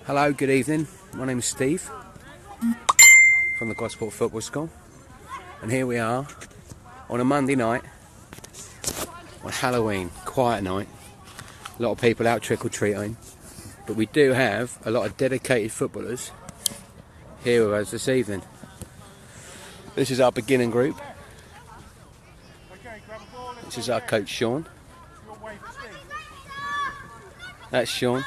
Hello, good evening. My name is Steve from the Gosport Football School, and here we are on a Monday night on Halloween, quiet night. A lot of people out trick-or-treating, but we do have a lot of dedicated footballers here with us this evening. This is our beginning group. This is our coach Sean. That's Sean.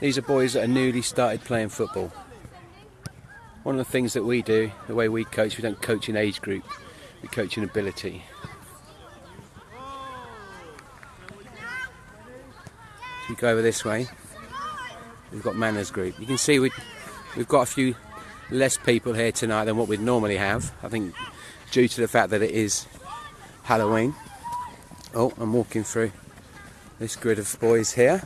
These are boys that are newly started playing football. One of the things that we do, the way we coach, we don't coach in age group, we coach in ability. If you go over this way, we've got manners group. You can see we've got a few less people here tonight than what we'd normally have. I think due to the fact that it is Halloween. Oh, I'm walking through this grid of boys here.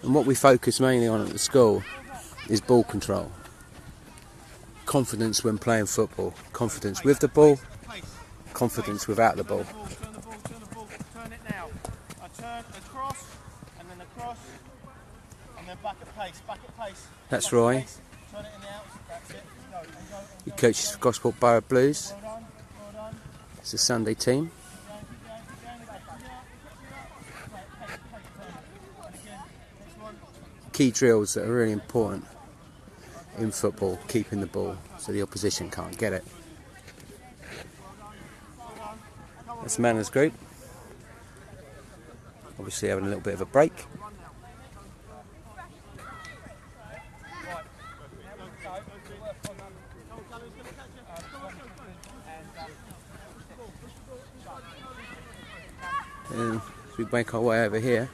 And what we focus mainly on at the school is ball control. Confidence when playing football. Confidence with the ball, confidence without the ball. Turn it now. I turn across, and then across, and then back at pace, That's Roy. Turn it in the out, that's it. Go. He coaches for Gosport Borough Blues. Well done. It's a Sunday team. Key drills that are really important in football, keeping the ball so the opposition can't get it. That's Manners Group. Obviously having a little bit of a break. And as we make our way over here,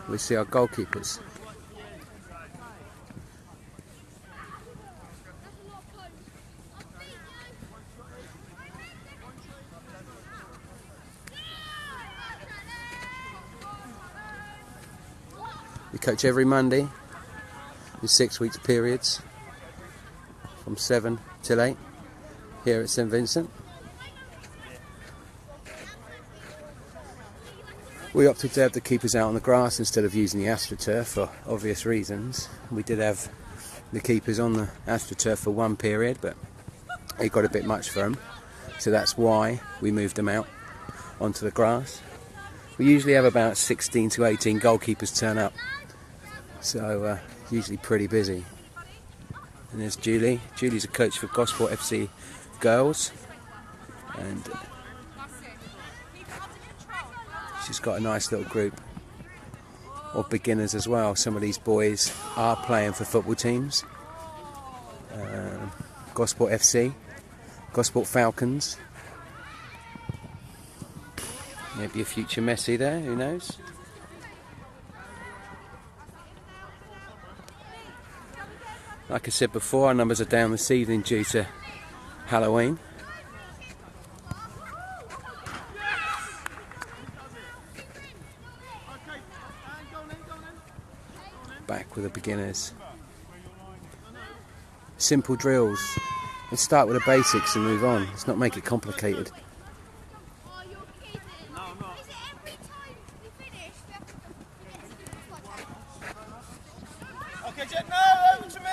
we see our goalkeepers. We coach every Monday in 6 weeks periods from 7 till 8 here at St Vincent. We opted to have the keepers out on the grass instead of using the AstroTurf for obvious reasons. We did have the keepers on the AstroTurf for one period, but it got a bit much for them, so that's why we moved them out onto the grass. We usually have about 16 to 18 goalkeepers turn up, so usually pretty busy. And there's Julie. Julie's a coach for Gosport FC Girls, and she's got a nice little group of beginners as well. Some of these boys are playing for football teams. Gosport FC, Gosport Falcons. Maybe a future Messi there, who knows? Like I said before, our numbers are down this evening due to Halloween. Back with the beginners. Simple drills. Let's start with the basics and move on. Let's not make it complicated. Okay, Jet, no, over to me.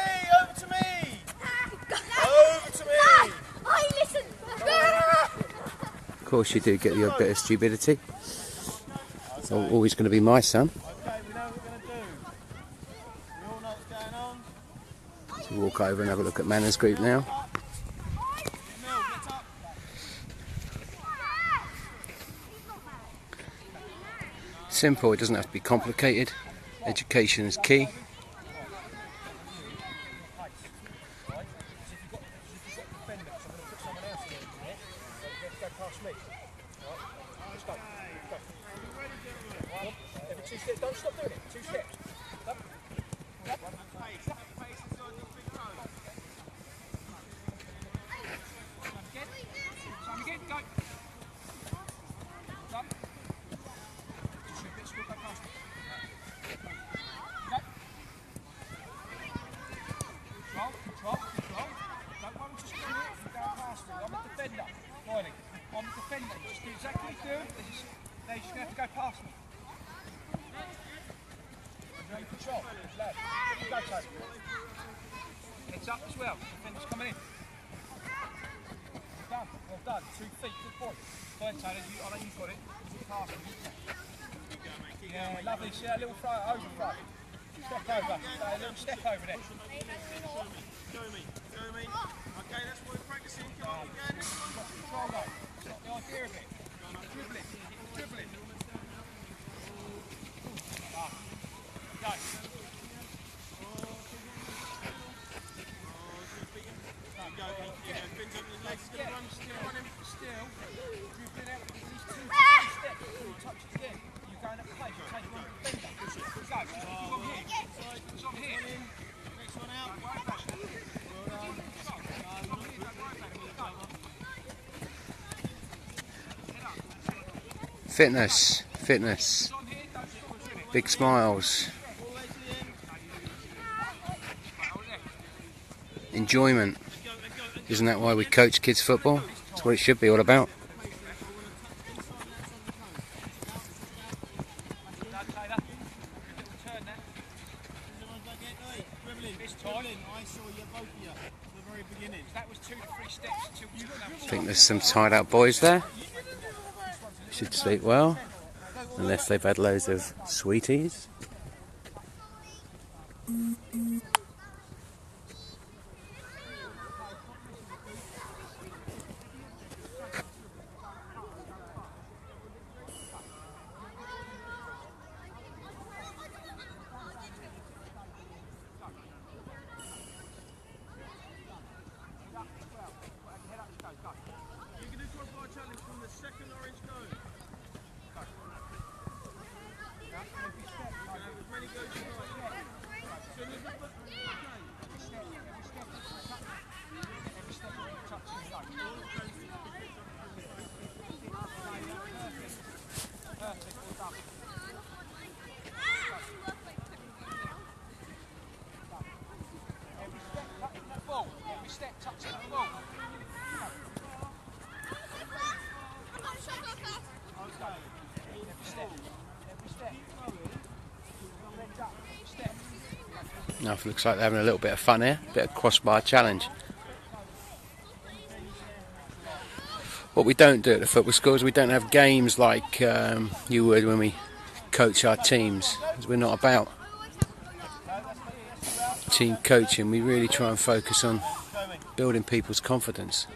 Of course you do get the odd bit of stupidity. It's always going to be my son. Okay, we know what we're going to do. We all know what's going on. So walk over and have a look at Manners Group now. Simple, it doesn't have to be complicated. Education is key. Don't stop doing it. 2 steps. Control. Don't worry, just go past me. I'm a defender. on the defender. Just do exactly what you do. They're just going to have to go past me. Ready for shot. Left. Go, Tony. It's up as well. Defender's coming in. Done. Well done. 2 feet. Good boy. Go ahead, Tony. I know you've got it. Pass him. Yeah, lovely. See that little throw, over throw. Step over. A little step over there. Go me. Okay, that's what we're practicing. Come on, again. Control though. That's not the idea of it. Dribbling. Dribbling. Go. Go, fins up his legs, still run, Still. Dribbling out. These 2 steps before you touch it again. You're going up place. You're taking one defender. Go. It's on here. next one out. Fitness. Big smiles. Enjoyment. Isn't that why we coach kids football? That's what it should be all about. I think there's some tied out boys there. Should sleep well, unless they've had loads of sweeties. Now it looks like they're having a little bit of fun here, a bit of crossbar challenge. What we don't do at the football school is we don't have games like you would when we coach our teams, because we're not about team coaching. We really try and focus on building people's confidence,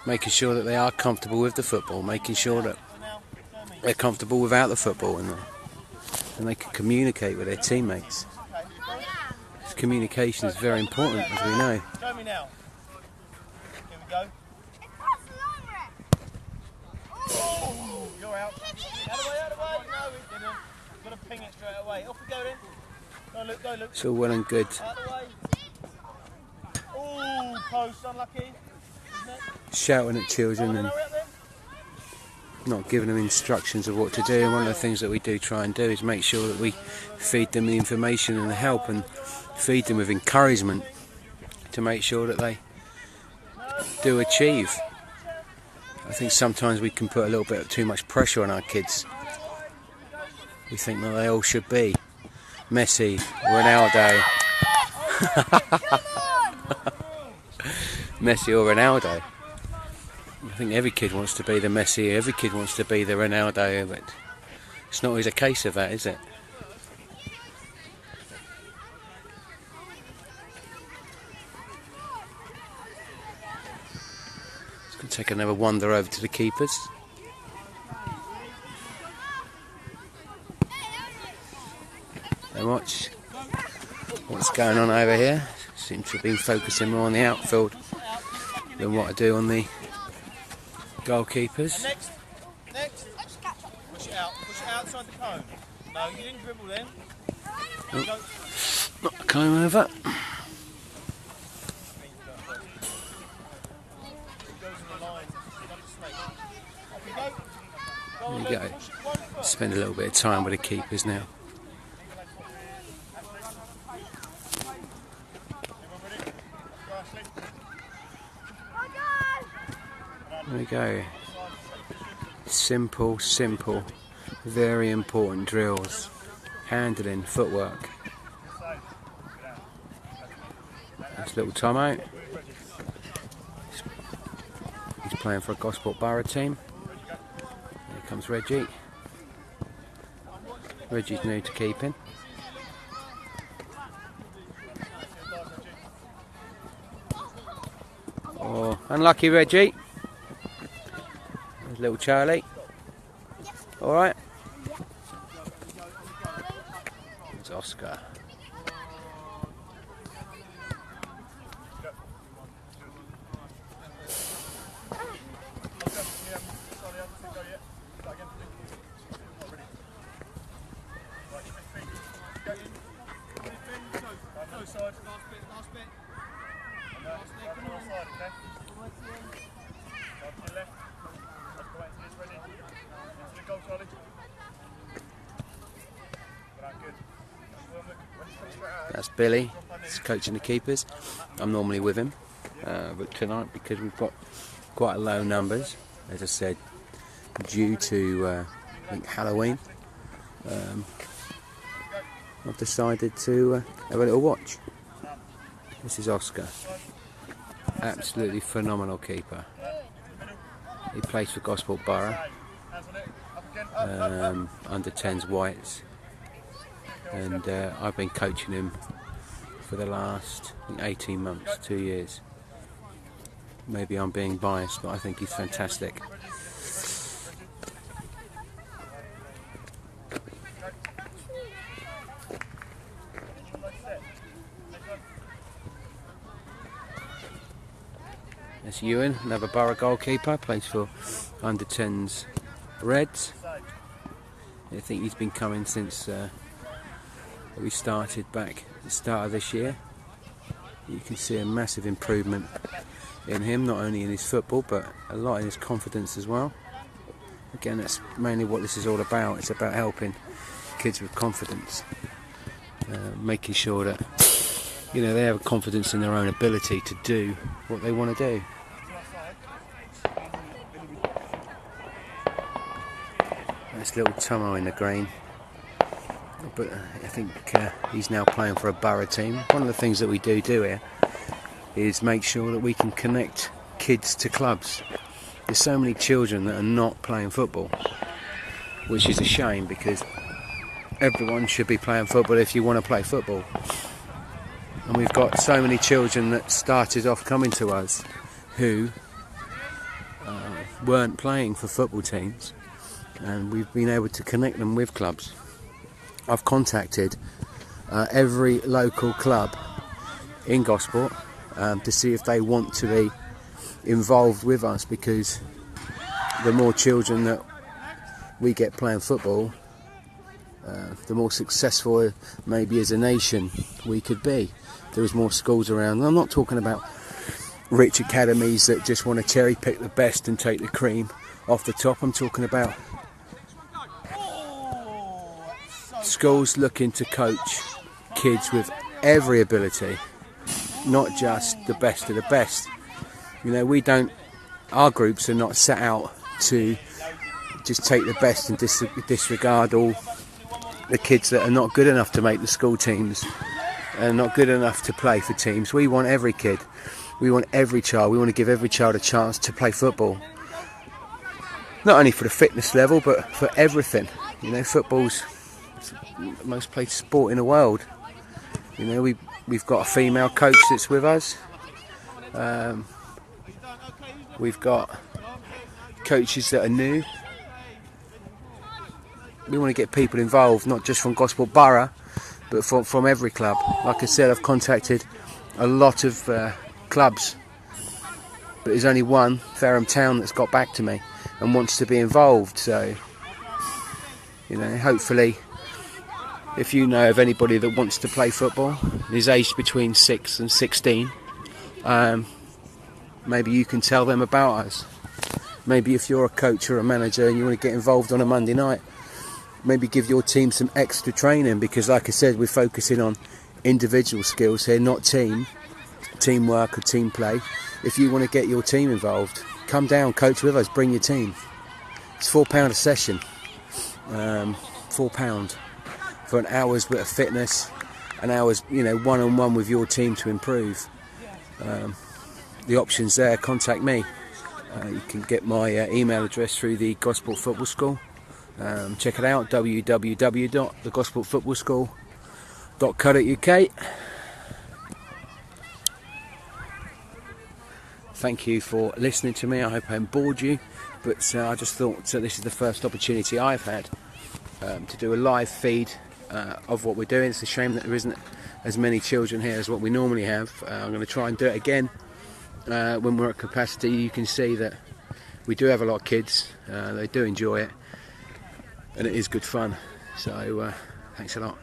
making sure that they are comfortable with the football, making sure that they're comfortable without the football, and they can communicate with their teammates. Communication is very important, as we know. Show me now. Here we go. Oh, you're out. Out of the way. No, we didn't. Got to ping it straight away. Off we go then. Go, look. It's all well and good. Out of the way. Oh, post, unlucky. Isn't it? Shouting at children and not giving them instructions of what to do. And one of the things that we do try and do is make sure that we feed them the information and the help, and feed them with encouragement to make sure that they do achieve. I think sometimes we can put a little bit too much pressure on our kids. We think that they all should be Messi, Ronaldo, Messi or Ronaldo. I think every kid wants to be the Messi, every kid wants to be the Ronaldo, but it's not always a case of that, is it? Just going to take another wander over to the keepers. And watch what's going on over here. Seems to have been focusing more on the outfield than what I do on the goalkeepers. Next. Push it outside the cone. No, you didn't dribble then. Oh, not the cone over. There you go. Spend a little bit of time with the keepers now. There we go. Simple, very important drills. Handling, footwork. That's little Tomo. He's playing for a Gosport Borough team. Here comes Reggie. Reggie's new to keeping. Oh, unlucky Reggie. There's little Charlie. Alright. It's Oscar. That's Billy, he's coaching the keepers. I'm normally with him, but tonight, because we've got quite low numbers, as I said, due to I think Halloween, I've decided to have a little watch. This is Oscar, absolutely phenomenal keeper. He plays for Gosport Borough, under 10s Whites, and I've been coaching him for the last 18 months, 2 years. Maybe I'm being biased, but I think he's fantastic. That's Ewan, another Borough goalkeeper, plays for under 10s Reds. I think he's been coming since we started back at the start of this year. You can see a massive improvement in him, not only in his football but a lot in his confidence as well. Again, that's mainly what this is all about. It's about helping kids with confidence, making sure that they have confidence in their own ability to do what they want to do. That's little Tomo in the green, but I think he's now playing for a Borough team. One of the things that we do here is make sure that we can connect kids to clubs. There's so many children that are not playing football, which is a shame, because everyone should be playing football if you want to play football. And we've got so many children that started off coming to us who weren't playing for football teams, and we've been able to connect them with clubs. I've contacted every local club in Gosport to see if they want to be involved with us, because the more children that we get playing football, the more successful maybe as a nation we could be. There was more schools around. I'm not talking about rich academies that just want to cherry pick the best and take the cream off the top. I'm talking about schools looking to coach kids with every ability, not just the best of the best. Our groups are not set out to just take the best and disregard all the kids that are not good enough to make the school teams and not good enough to play for teams. We want every kid, we want every child, we want to give every child a chance to play football. Not only for the fitness level, but for everything. Football's the most played sport in the world. We've got a female coach that's with us. We've got coaches that are new. We want to get people involved, not just from Gosport Borough, but from every club. Like I said, I've contacted a lot of clubs, but there's only one, Fareham Town, that's got back to me and wants to be involved. So, hopefully, if you know of anybody that wants to play football, is aged between 6 and 16, maybe you can tell them about us. Maybe if you're a coach or a manager and you want to get involved on a Monday night, maybe give your team some extra training, because like I said, we're focusing on individual skills here, not teamwork or team play. If you want to get your team involved, come down, coach with us, bring your team. It's £4 a session, £4 for an hour's bit of fitness, an hour's, you know, one-on-one with your team to improve. The options there, contact me. You can get my email address through the Gosport Football School. Check it out, www.thegospelfootballschool.co.uk. Thank you for listening to me. I hope I haven't bored you, but I just thought this is the first opportunity I've had to do a live feed of what we're doing. It's a shame that there isn't as many children here as what we normally have. I'm going to try and do it again when we're at capacity. You can see that we do have a lot of kids. They do enjoy it, and it is good fun. So thanks a lot.